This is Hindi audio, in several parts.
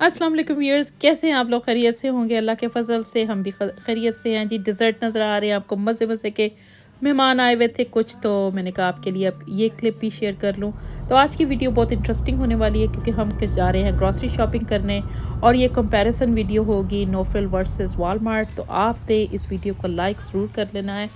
अस्सलाम वालेकुम व्यूअर्स, कैसे हैं आप लोग? खैरियत से होंगे? अल्लाह के फजल से हम भी खैरियत से हैं जी। डिज़र्ट नज़र आ रहे हैं आपको, मज़े मज़े के मेहमान आए हुए थे कुछ, तो मैंने कहा आपके लिए अब ये क्लिप भी शेयर कर लूँ। तो आज की वीडियो बहुत इंटरेस्टिंग होने वाली है क्योंकि हम किस जा रहे हैं ग्रॉसरी शॉपिंग करने और ये कंपैरिजन वीडियो होगी नो फ्रिल वर्सेस वॉलमार्ट। तो आपने इस वीडियो को लाइक ज़रूर कर लेना है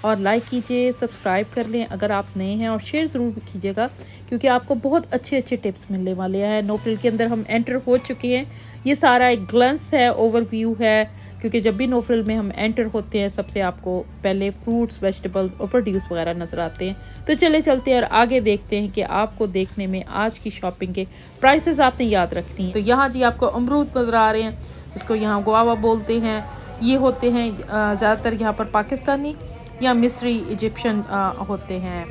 और लाइक कीजिए, सब्सक्राइब कर लें अगर आप नए हैं, और शेयर ज़रूर कीजिएगा क्योंकि आपको बहुत अच्छे अच्छे टिप्स मिलने वाले हैं। नो फ्रिल के अंदर हम एंटर हो चुके हैं। ये सारा एक ग्लंस है, ओवरव्यू है, क्योंकि जब भी नो फ्रिल में हम एंटर होते हैं सबसे आपको पहले फ्रूट्स, वेजिटेबल्स और प्रोड्यूस वगैरह नज़र आते हैं। तो चले चलते हैं और आगे देखते हैं कि आपको देखने में आज की शॉपिंग के प्राइसेस आपने याद रखनी है। तो यहाँ जी आपको अमरूद नज़र आ रहे हैं, जिसको यहाँ गुआवा बोलते हैं। ये होते हैं ज़्यादातर यहाँ पर पाकिस्तानी या मिस्री इजिप्शियन होते हैं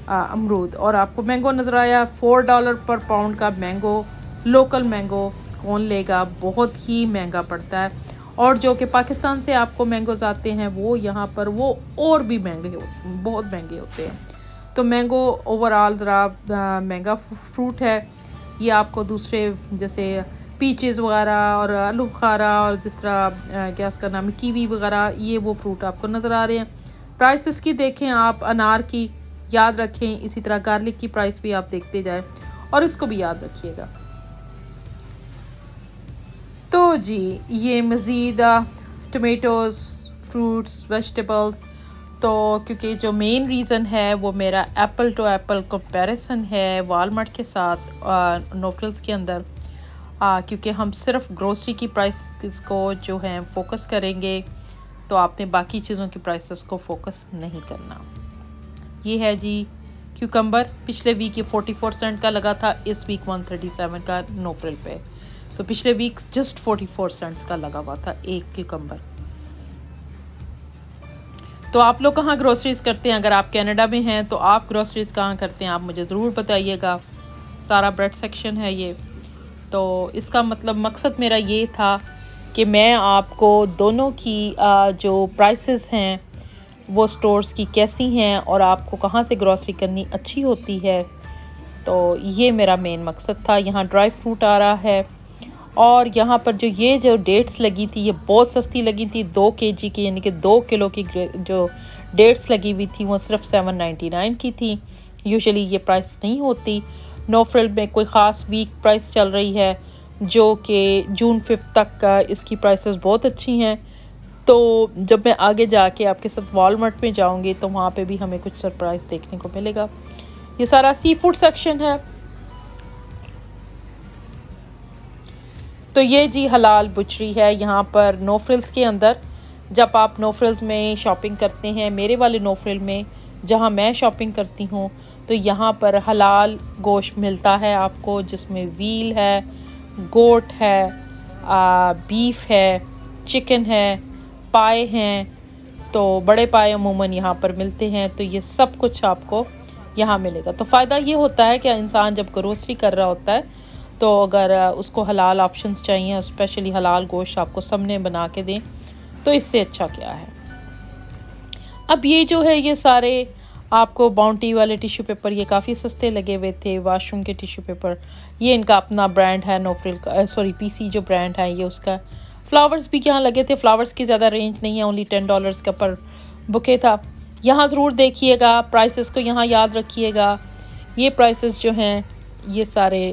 अमरूद। और आपको मैंगो नज़र आया, $4 पर पाउंड का मैंगो। लोकल मैंगो कौन लेगा, बहुत ही महंगा पड़ता है। और जो कि पाकिस्तान से आपको मैंगोज़ आते हैं वो यहाँ पर वो और भी महंगे बहुत महंगे होते हैं। तो मैंगो ओवरऑल ज़रा महंगा फ्रूट है। ये आपको दूसरे जैसे पीचेस वगैरह और आलू बुखारा और जिस तरह क्या उसका नाम है कीवी वगैरह, ये वो फ्रूट आपको नज़र आ रहे हैं। प्राइसेस की देखें आप, अनार की याद रखें, इसी तरह गार्लिक की प्राइस भी आप देखते जाएं और इसको भी याद रखिएगा। तो जी ये मज़ीद टमेटोज़, फ्रूट्स, वेजिटेबल्स, तो क्योंकि जो मेन रीज़न है वो मेरा एप्पल टू एप्पल कंपैरिजन है वॉलमार्ट के साथ नो फ्रिल्स के अंदर, क्योंकि हम सिर्फ ग्रोसरी की प्राइसेस को जो है फोकस करेंगे, तो आपने बाकी चीज़ों की प्राइसेस को फोकस नहीं करना। ये है जी क्यूकम्बर, पिछले वीक ये 44 सेंट का लगा था, इस वीक 137 का नो फ्रिल पे। तो पिछले वीक जस्ट 44 सेंट्स का लगा हुआ था एक क्यूकम्बर। तो आप लोग कहाँ ग्रोसरीज करते हैं? अगर आप कनाडा में हैं तो आप ग्रोसरीज कहाँ करते हैं, आप मुझे ज़रूर बताइएगा। सारा ब्रेड सेक्शन है ये। तो इसका मतलब मकसद मेरा ये था कि मैं आपको दोनों की जो प्राइसेस हैं वो स्टोर्स की कैसी हैं और आपको कहाँ से ग्रोसरी करनी अच्छी होती है, तो ये मेरा मेन मकसद था। यहाँ ड्राई फ्रूट आ रहा है और यहाँ पर जो डेट्स लगी थी ये बहुत सस्ती लगी थी। 2 kg की यानी कि 2 किलो की जो डेट्स लगी हुई थी वो सिर्फ 7.99 की थी। यूजुअली ये प्राइस नहीं होती। नो फ्रिल में कोई ख़ास वीक प्राइस चल रही है जो कि जून 5 तक का, इसकी प्राइसेस बहुत अच्छी हैं। तो जब मैं आगे जाके आपके साथ वॉलमार्ट में जाऊंगी तो वहाँ पे भी हमें कुछ सरप्राइज़ देखने को मिलेगा। ये सारा सी फूड सेक्शन है। तो ये जी हलाल बुचरी है यहाँ पर नो फ्रिल्स के अंदर। जब आप नो फ्रिल्स में शॉपिंग करते हैं, मेरे वाले नो फ्रिल में जहाँ मैं शॉपिंग करती हूँ, तो यहाँ पर हलाल गोश्त मिलता है आपको, जिसमें व्हील है, गोट है, बीफ है, चिकन है, पाए हैं। तो बड़े पाए अमूमन यहाँ पर मिलते हैं। तो ये सब कुछ आपको यहाँ मिलेगा। तो फ़ायदा ये होता है कि इंसान जब ग्रोसरी कर रहा होता है तो अगर उसको हलाल ऑप्शंस चाहिए, स्पेशली हलाल गोश्त आपको सबने बना के दें, तो इससे अच्छा क्या है। अब ये जो है ये सारे आपको बाउंटी वाले टिश्यू पेपर ये काफ़ी सस्ते लगे हुए थे। वाशरूम के टिश्यू पेपर ये इनका अपना ब्रांड है, नो फ्रिल का, सॉरी पीसी जो ब्रांड है ये उसका। फ्लावर्स भी यहाँ लगे थे। फ्लावर्स की ज़्यादा रेंज नहीं है, ओनली $10 का पर बुके था। यहाँ ज़रूर देखिएगा, प्राइसेस को यहाँ याद रखिएगा। ये प्राइसेस जो हैं ये सारे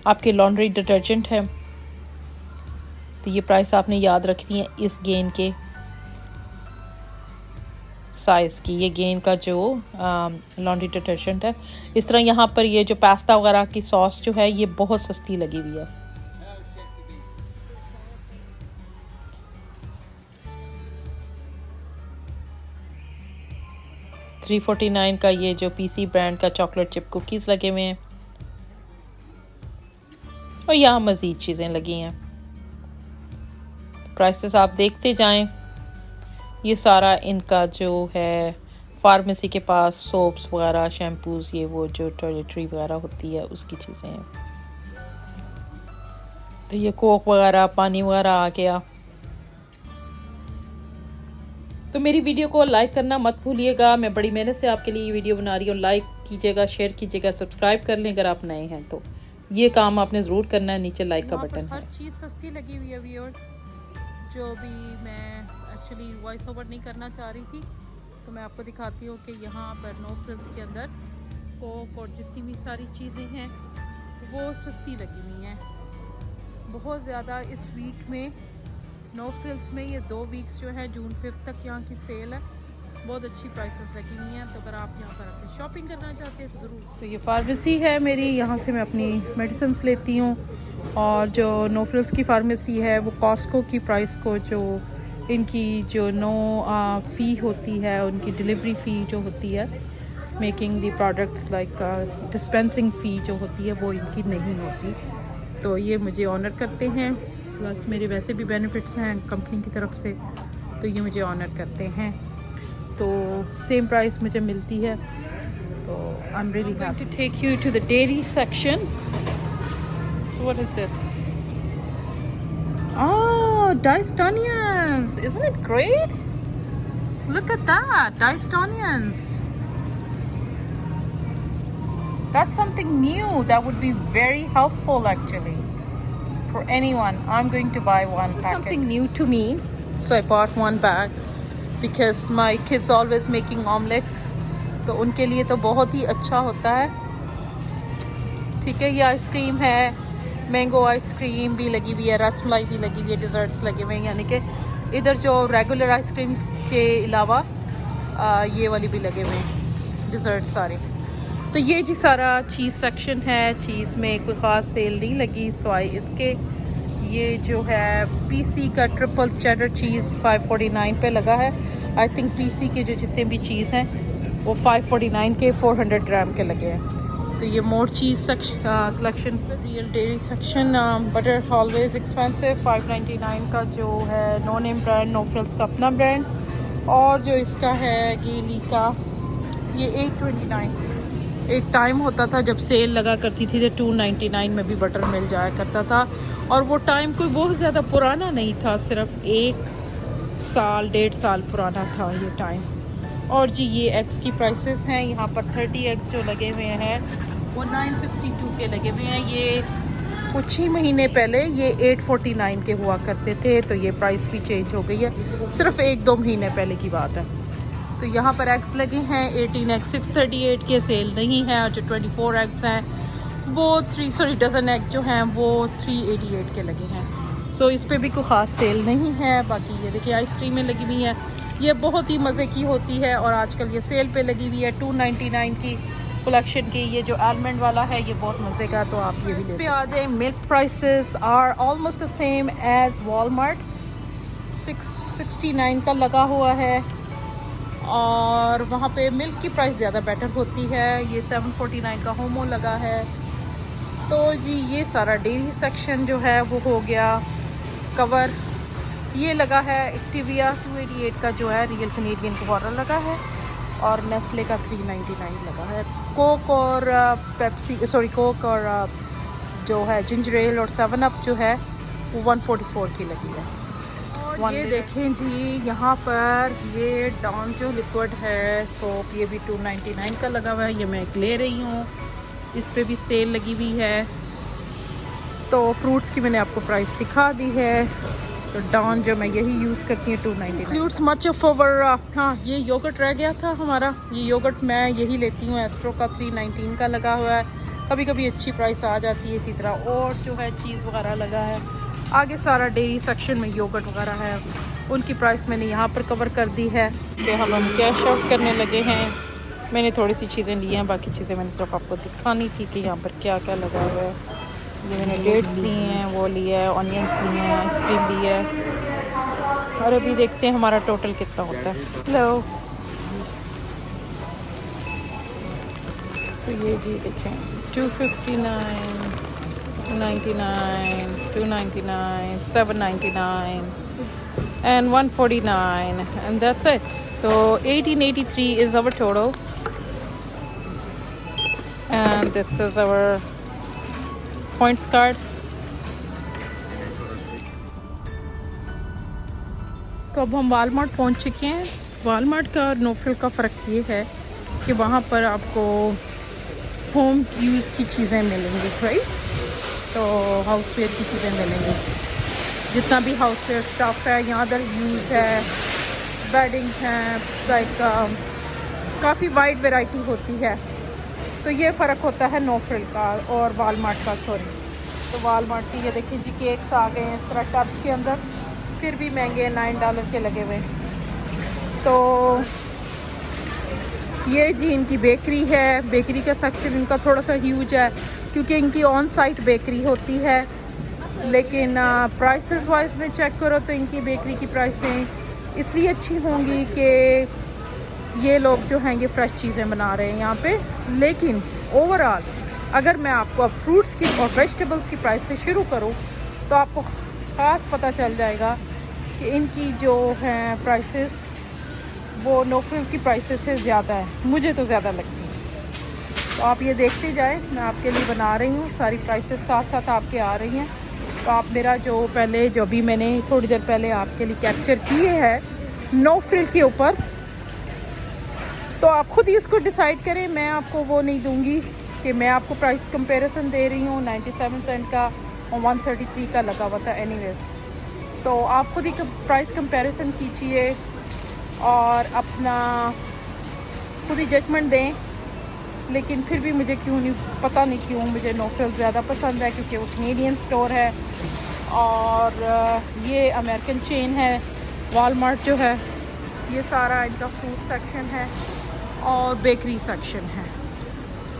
आपके लॉन्ड्री डिटर्जेंट है, तो ये प्राइस आपने याद रखनी है इस गेन के साइज़ की। ये गेन का जो लॉन्ड्री डिटर्जेंट है। इस तरह यहाँ पर ये जो पास्ता वगैरह की सॉस जो है ये बहुत सस्ती लगी हुई है। $3.49 का ये जो पीसी ब्रांड का चॉकलेट चिप कुकीज़ लगे हुए हैं और यहाँ मज़ीद चीज़ें लगी हैं। प्राइसेस आप देखते जाएं। ये सारा इनका जो है फार्मेसी के पास सोप्स वगैरह, शैम्पूज़, ये वो जो टॉयलेटरी वगैरह होती है उसकी चीज़ें हैं। तो ये कोक वगैरह, पानी वगैरह आ गया। तो मेरी वीडियो को लाइक करना मत भूलिएगा। मैं बड़ी मेहनत से आपके लिए ये वीडियो बना रही हूँ। लाइक कीजिएगा, शेयर कीजिएगा, सब्सक्राइब कर लें अगर आप नए हैं तो। ये काम आपने ज़रूर करना है। नीचे लाइक का बटन है। हर चीज़ सस्ती लगी हुई है व्यूअर्स। जो भी मैं एक्चुअली वॉइस ओवर नहीं करना चाह रही थी, तो मैं आपको दिखाती हूँ कि यहाँ पर नो फ्रिल्स के अंदर कोक और जितनी भी सारी चीज़ें हैं वो सस्ती लगी हुई हैं बहुत ज़्यादा। इस वीक में नो फ्रिल्स में ये 2 वीक्स जो है जून 5 तक यहाँ की सेल है, बहुत अच्छी प्राइसेस लगी हुई हैं। तो अगर आप यहाँ पर अपनी शॉपिंग करना चाहते हैं तो ज़रूर। तो ये फार्मेसी है मेरी, यहाँ से मैं अपनी मेडिसिन लेती हूँ। और जो नो फ्रिल्स की फार्मेसी है वो कॉस्को की प्राइस को, जो इनकी जो फ़ी होती है, उनकी डिलीवरी फ़ी जो होती है, making the products like dispensing fee जो होती है वो इनकी नहीं होती। तो ये मुझे ऑनर करते हैं, प्लस मेरे वैसे भी बेनिफिट्स हैं कंपनी की तरफ से, तो ये मुझे ऑनर करते हैं। तो सेम प्राइस मुझे मिलती है। तो I am really happy to take you to the dairy section. So what is this? Oh, diced onions. Isn't it great? Look at that, diced onions. That's something new that would be very helpful actually for anyone. I'm going to buy one packet. Something new to me, so I bought one bag because my kids always making omelets. तो उनके लिए तो बहुत ही अच्छा होता है। ठीक है, ये आइसक्रीम है, मैंगो आइसक्रीम भी लगी हुई है, रसमलाई भी लगी हुई है, डिज़र्ट्स लगे हुए हैं। यानी कि इधर जो रेगुलर आइसक्रीम्स के अलावा ये वाली भी लगे हुए हैं डिज़र्ट सारे। तो ये जी सारा चीज़ सेक्शन है। चीज़ में कोई ख़ास सेल नहीं लगी सिवाय इसके। ये जो है पीसी का ट्रिपल चेडर चीज़ 549 पे लगा है। आई थिंक पीसी के जो जितने भी चीज़ हैं वो 549 के 400 ग्राम के लगे हैं। तो ये more cheese selection, real dairy section. Butter always expensive, 599 का जो है no name brand, no frills का अपना ब्रांड। और जो इसका है गेली का, ये 829। एक टाइम होता था जब सेल लगा करती थी तो 299 में भी बटर मिल जाया करता था। और वो टाइम कोई बहुत ज़्यादा पुराना नहीं था, सिर्फ 1 साल 1.5 साल पुराना था ये टाइम। और जी ये एग्स की प्राइसेस हैं। यहाँ पर 30 एग्स जो लगे हुए हैं वो 952 के लगे हुए हैं। ये कुछ ही महीने पहले ये 849 के हुआ करते थे, तो ये प्राइस भी चेंज हो गई है, सिर्फ 1-2 महीने पहले की बात है। तो यहाँ पर एग्स लगे हैं 18 एग्स 638 के, सेल नहीं है। और जो 24 एग्स हैं वो डज़न एग जो हैं वो 388 के लगे हैं। सो इस पे भी कोई ख़ास सेल नहीं है। बाकी ये देखिए आइसक्रीमें लगी हुई हैं, ये बहुत ही मज़े की होती है और आजकल ये सेल पे लगी हुई है 299 की कलेक्शन की। ये जो आलमंड वाला है ये बहुत मज़े का, तो आप ये भी ले पे आ जाए। Milk prices are almost the same as Walmart, 669 का लगा हुआ है। और वहाँ पे मिल्क की प्राइस ज़्यादा बेटर होती है, ये 749 का होमो लगा है। तो जी ये सारा डेयरी सेक्शन जो है वो हो गया कवर। ये लगा है एक्टिविया 288 का जो है रियल कैनेडियन वाटर लगा है, और नेस्ले का 399 लगा है। कोक और कोक और जो है जिंजर एल और 7 अप जो है वो 144 की लगी है। और ये देखें जी यहाँ पर ये डॉन जो लिक्विड है सोप, ये भी 299 का लगा हुआ है। ये मैं एक ले रही हूँ, इस पे भी सेल लगी हुई है। तो फ्रूट्स की मैंने आपको प्राइस दिखा दी है। तो डॉन जो मैं यही यूज़ करती हूँ 299। Fruits much of over. हाँ ये योगर्ट रह गया था हमारा, ये योगर्ट मैं यही लेती हूँ, एस्ट्रो का 319 का लगा हुआ है। कभी कभी अच्छी प्राइस आ जाती है। इसी तरह और जो है चीज़ वगैरह लगा है। आगे सारा डेयरी सेक्शन में योगर्ट वगैरह है, उनकी प्राइस मैंने यहाँ पर कवर कर दी है। तो हम कैश आउट करने लगे हैं। मैंने थोड़ी सी चीज़ें ली हैं, बाकी चीज़ें मैंने सिर्फ आपको दिखानी थी कि यहाँ पर क्या क्या लगा हुआ है। ये मैंने डेट्स ली हैं, वो लिया है, ऑनियंस ली हैं, आइसक्रीम ली है। और अभी देखते हैं हमारा टोटल कितना होता है। हेलो, तो ये जी देखें 259, 299, 299, 799 and 149, and that's it. So 1883 is our total, and this is our points card. तो अब हम वालमार्ट पहुंच चुके हैं। वालमार्ट का और नोफ्रिल का फ़र्क ये है कि वहाँ पर आपको होम यूज़ की चीज़ें मिलेंगी, राइट। तो हाउसवेयर की चीज़ें मिलेंगी। जितना भी हाउसवेयर स्टफ़ है यहाँ अदर यूज़ है, बेडिंग हैं, लाइक काफ़ी वाइड वैरायटी होती है। तो ये फ़र्क होता है नो फ्रिल का और वालमार्ट का, सॉरी। तो वालमार्ट की ये देखिए जी केक्स आ गए हैं इस तरह टब्स के अंदर, फिर भी महंगे $9 के लगे हुए। तो ये जी इनकी बेकरी है। बेकरी का सेक्शन इनका थोड़ा सा ह्यूज है क्योंकि इनकी ऑन साइट बेकरी होती है, लेकिन प्राइसेस वाइज में चेक करो तो इनकी बेकरी की प्राइसें इसलिए अच्छी होंगी कि ये लोग जो हैं ये फ्रेश चीज़ें बना रहे हैं यहाँ पे। लेकिन ओवरऑल अगर मैं आपको अब फ्रूट्स की और वेजिटेबल्स की प्राइस से शुरू करूँ तो आपको ख़ास पता चल जाएगा कि इनकी जो हैं प्राइसेस वो नो फ्रिल की प्राइसेस से ज़्यादा है, मुझे तो ज़्यादा लगती है। तो आप ये देखते जाएं, मैं आपके लिए बना रही हूँ, सारी प्राइसेस साथ साथ आपके आ रही हैं। तो आप मेरा जो भी मैंने थोड़ी देर पहले आपके लिए कैप्चर किए हैं नो फ्रिल के ऊपर, तो आप खुद ही इसको डिसाइड करें। मैं आपको वो नहीं दूंगी कि मैं आपको प्राइस कंपैरिजन दे रही हूँ। 97 सेंट का और 133 का लगा हुआ था एनीवेज। तो आप खुद ही प्राइस कंपैरिजन कीजिए और अपना खुद ही जजमेंट दें। लेकिन फिर भी मुझे पता नहीं क्यों मुझे नो फ्रिल ज़्यादा पसंद है, क्योंकि वो कैनेडियन स्टोर है और ये अमेरिकन चेन है। वॉलमार्ट जो है ये सारा इनका फ्रूट सेक्शन है और बेकरी सेक्शन है।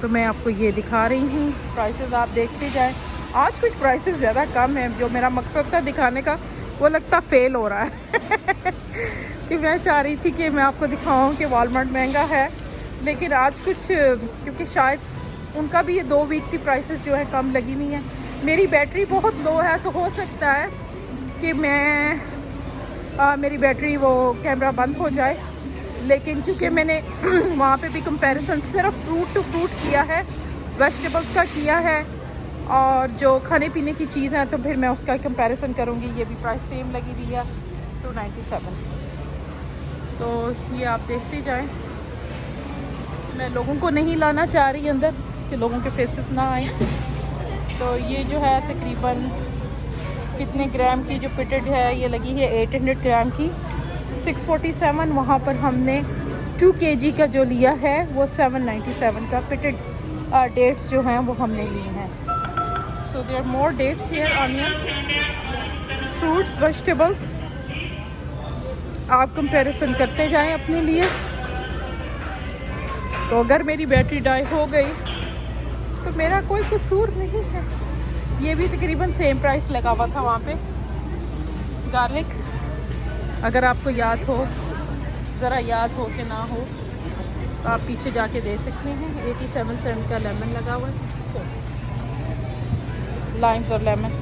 तो मैं आपको ये दिखा रही हूँ, प्राइसेस आप देखते जाएं। आज कुछ प्राइसेस ज़्यादा कम है, जो मेरा मकसद था दिखाने का वो लगता फेल हो रहा है कि मैं चाह रही थी कि मैं आपको दिखाऊं कि वॉलमार्ट महंगा है, लेकिन आज कुछ क्योंकि शायद उनका भी ये 2 वीक की प्राइसेस जो है कम लगी हुई हैं। मेरी बैटरी बहुत लो है तो हो सकता है कि मेरी बैटरी वो कैमरा बंद हो जाए, लेकिन क्योंकि मैंने वहाँ पे भी कंपैरिजन सिर्फ फ्रूट टू फ्रूट किया है, वेजिटेबल्स का किया है और जो खाने पीने की चीज़ है तो फिर मैं उसका कंपैरिजन करूँगी। ये भी प्राइस सेम लगी हुई है 297। तो ये आप देखते जाएं। मैं लोगों को नहीं लाना चाह रही अंदर कि लोगों के फेसेस ना आए। तो ये जो है तकरीबन कितने ग्राम की जो पिटेड है ये लगी है 800 ग्राम की 647। वहाँ पर हमने 2 kg का जो लिया है वो 797 का पिटेड डेट्स जो हैं वो हमने लिए हैं। So there are more dates here, onions, fruits, vegetables. आप कंपैरिजन करते जाएं अपने लिए। तो अगर मेरी बैटरी डाई हो गई तो मेरा कोई कसूर नहीं है। ये भी तकरीबन सेम प्राइस लगा हुआ था वहाँ पे। गार्लिक अगर आपको याद हो, ज़रा याद हो कि ना हो तो आप पीछे जाके दे सकते हैं। 87 सेंट का लेमन लगा हुआ है, लाइम्स और लेमन।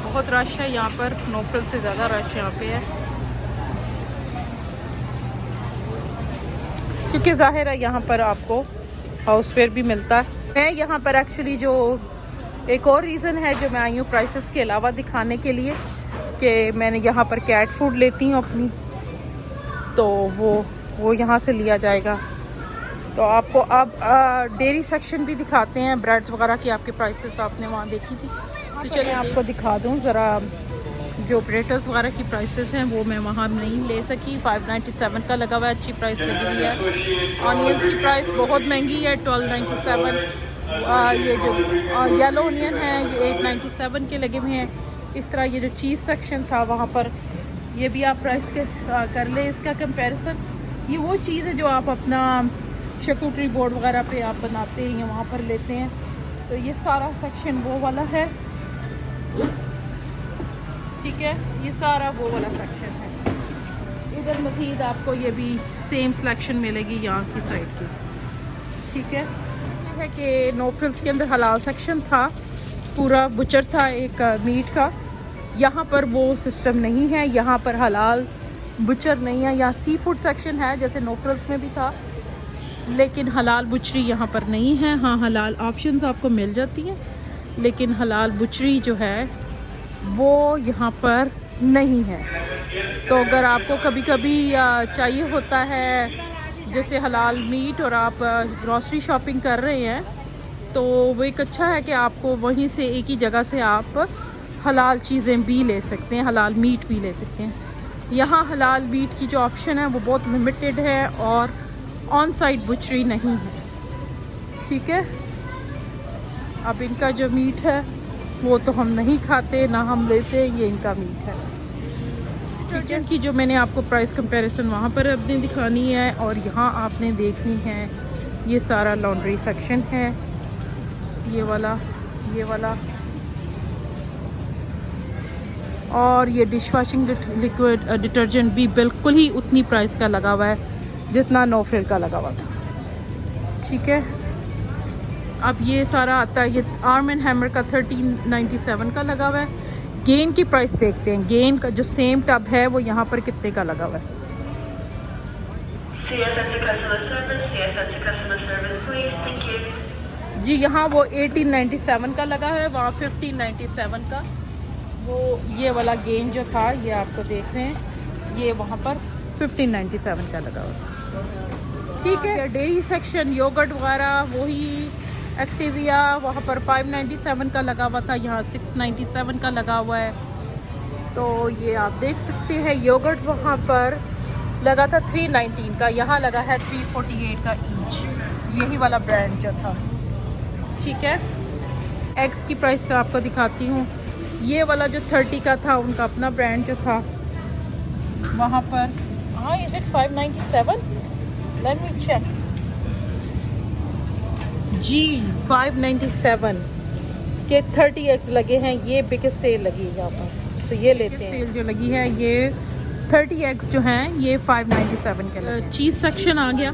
बहुत रश है यहाँ पर, नो फ्रिल से ज़्यादा रश यहाँ पे है क्योंकि ज़ाहिर है यहाँ पर आपको हाउसवेयर भी मिलता है। मैं यहाँ पर एक्चुअली जो एक और रीज़न है जो मैं आई हूँ प्राइसेस के अलावा दिखाने के लिए कि मैंने यहाँ पर कैट फूड लेती हूँ अपनी, तो वो यहाँ से लिया जाएगा। तो आपको अब डेयरी सेक्शन भी दिखाते हैं, ब्रेड्स वगैरह की आपके प्राइसेस आपने वहाँ देखी थी। तो चलिए आपको दिखा दूँ ज़रा जो पोटैटोज़ वगैरह की प्राइसेस हैं वो मैं वहाँ नहीं ले सकी। 597 का लगा हुआ है, अच्छी प्राइस लगी हुई है। ऑनियंस की प्राइस बहुत महंगी है, 1297। ये जो येलो ऑनियन है ये 897 के लगे हुए हैं। इस तरह ये जो चीज़ सेक्शन था वहाँ पर ये भी आप प्राइस के कर लें इसका कंपैरिजन। ये वो चीज़ है जो आप अपना शकुटरी बोर्ड वगैरह पे आप बनाते हैं या वहाँ पर लेते हैं। तो ये सारा सेक्शन वो वाला है, ठीक है, ये सारा वो वाला सेक्शन है। इधर मज़ीद आपको ये भी सेम सिलेक्शन मिलेगी यहाँ की साइड की, ठीक है। ये है कि नो फ्रिल्स के अंदर हलाल सेक्शन था, पूरा बुचर था एक मीट का। यहाँ पर वो सिस्टम नहीं है, यहाँ पर हलाल बुचर नहीं है। यहाँ सी फूड सेक्शन है जैसे नो फ्रिल्स में भी था, लेकिन हलाल बुचरी यहाँ पर नहीं है। हाँ, हलाल ऑप्शंस आपको मिल जाती हैं, लेकिन हलाल बुचरी जो है वो यहाँ पर नहीं है। तो अगर आपको कभी कभी चाहिए होता है जैसे हलाल मीट और आप ग्रॉसरी शॉपिंग कर रहे हैं तो वो एक अच्छा है कि आपको वहीं से एक ही जगह से आप हलाल चीज़ें भी ले सकते हैं, हलाल मीट भी ले सकते हैं। यहाँ हलाल मीट की जो ऑप्शन है वो बहुत लिमिटेड है और ऑन साइट बुचरी नहीं है, ठीक है। अब इनका जो मीट है वो तो हम नहीं खाते ना हम लेते, ये इनका मीट है। डिटर्जेंट की जो मैंने आपको प्राइस कंपैरिजन वहाँ पर आपने दिखानी है और यहाँ आपने देखनी है। ये सारा लॉन्ड्री सेक्शन है, ये वाला और ये डिश वॉशिंग लिक्विड डिटर्जेंट भी बिल्कुल ही उतनी प्राइस का लगा हुआ है जितना नो फ्रिल का लगा हुआ था, ठीक है। अब ये सारा आता है, ये आर्म एंड हैमर का 1397 का लगा हुआ है। गेन की प्राइस देखते हैं, गेन का जो सेम टब है वो यहाँ पर कितने का लगा हुआ है। जी यहाँ वो 1897 का लगा है, वहाँ 1597 का। वो ये वाला गेन जो था ये आपको देख रहे हैं, ये वहाँ पर 1597 का लगा हुआ है, ठीक है। डेयरी सेक्शन योगर्ट वगैरह वही एक्टिविया वहाँ पर 597 का लगा हुआ था, यहाँ 697 का लगा हुआ है। तो ये आप देख सकते हैं योगर्ट वहाँ पर लगा था 319 का, यहाँ लगा है 348 का ईच, यही वाला ब्रांड जो था, ठीक है। एग्स की प्राइस आपको दिखाती हूँ। ये वाला जो 30 का था उनका अपना ब्रांड जो था वहाँ पर, हाँ is it 597, let me check. जी 597 के 30 एग्स लगे हैं, ये बिगेस्ट सेल लगी है यहाँ पर, तो ये लेते हैं। सेल जो लगी है ये 30 एग्स जो हैं ये 597 के लगे। चीज़ सेक्शन आ गया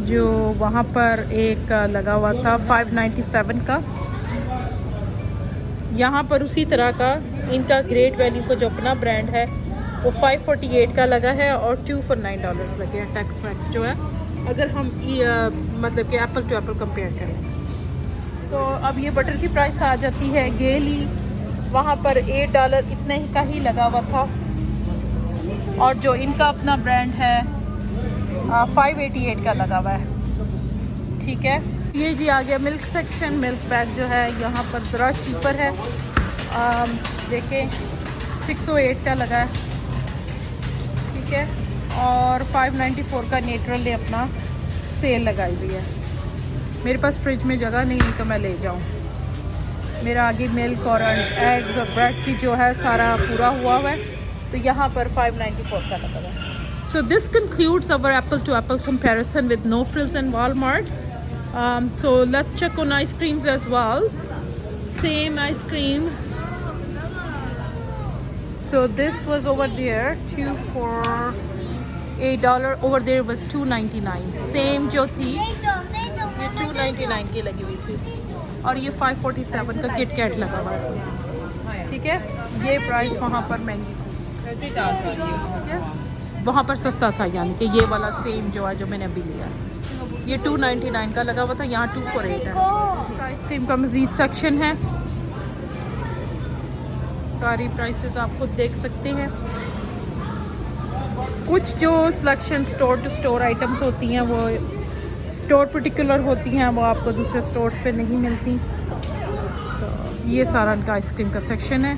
जो वहाँ पर एक लगा हुआ था 597 का। यहाँ पर उसी तरह का इनका ग्रेट वैल्यू का जो अपना ब्रांड है वो 548 का लगा है और 2 for $9 लगे हैं टैक्स वैक्स जो है, अगर हम मतलब कि एप्पल टू एप्पल कंपेयर करें। तो अब ये बटर की प्राइस आ जाती है गेली, वहाँ पर $8 इतने का ही लगा हुआ था और जो इनका अपना ब्रांड है 588 का लगा हुआ है, ठीक है। ये जी आ गया मिल्क सेक्शन। मिल्क बैग जो है यहाँ पर ज़रा चीपर है, देखें 608 का लगा है, ठीक है। और 594 का नेचुरल ने अपना सेल लगाई हुई है। मेरे पास फ्रिज में जगह नहीं तो मैं ले जाऊँ, मेरा आगे मिल्क और एग्स और ब्रेड की जो है सारा पूरा हुआ है, तो यहाँ पर 594 का लगा हुआ है। So this concludes our apple to apple comparison with No Frills and Walmart. So let's check on ice creams as well. Same ice cream. So this was over there 2 for $8, over there was $2.99. Same जो थी ये 2.99 की लगी हुई थी और ये 547 का किट कैट लगा हुआ है, ठीक है। ये प्राइस वहाँ पर महंगी थी, ठीक है, वहाँ पर सस्ता था, यानी कि ये वाला सेम जो है जो मैंने अभी लिया ये 2.99 का लगा हुआ था, यहाँ 2 for 8 है। आइसक्रीम का मज़ीद सेक्शन है, सारी प्राइसेस आप खुद देख सकते हैं। कुछ जो selection store to store items होती हैं वो स्टोर पर्टिकुलर होती हैं, वो आपको दूसरे स्टोर्स पे नहीं मिलती। तो ये सारा इनका आइसक्रीम का सेक्शन है।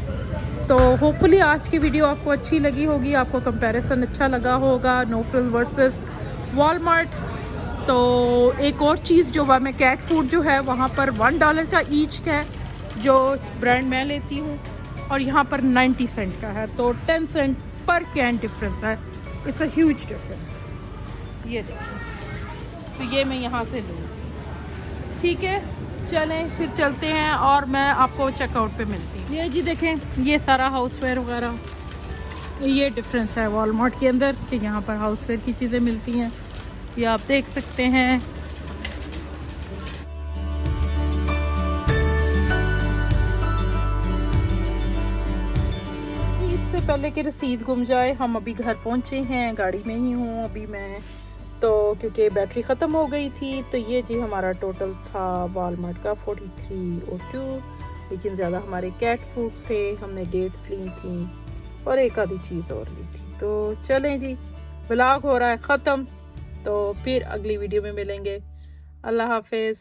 तो होपफुली आज की वीडियो आपको अच्छी लगी होगी, आपको कंपैरिजन अच्छा लगा होगा नो फ्रिल वर्सेस वॉलमार्ट। तो एक और चीज़ जो मैं कैट फूड जो है वहाँ पर $1 का ईच है जो ब्रांड मैं लेती हूँ और यहाँ पर 90 सेंट का है, तो 10 सेंट पर कैन डिफरेंस है। It's a huge difference. ये देखिए, तो ये मैं यहाँ से लूँ, ठीक है। चलें फिर चलते हैं और मैं आपको चेकआउट पे मिलती हूँ। ये जी देखें, ये सारा हाउसवेयर वगैरह, ये डिफरेंस है वॉलमार्ट के अंदर कि यहाँ पर हाउसवेयर की चीज़ें मिलती हैं, ये आप देख सकते हैं। इससे पहले कि रसीद गुम जाए, हम अभी घर पहुँचे हैं, गाड़ी में ही हूँ अभी मैं, तो क्योंकि बैटरी ख़त्म हो गई थी। तो ये जी हमारा टोटल था वॉलमार्ट का 4302, लेकिन ज़्यादा हमारे कैट फूड थे, हमने डेट्स ली थी और एक आधी चीज़ और ली थी। तो चलें जी, व्लॉग हो रहा है ख़त्म, तो फिर अगली वीडियो में मिलेंगे। अल्लाह हाफिज़।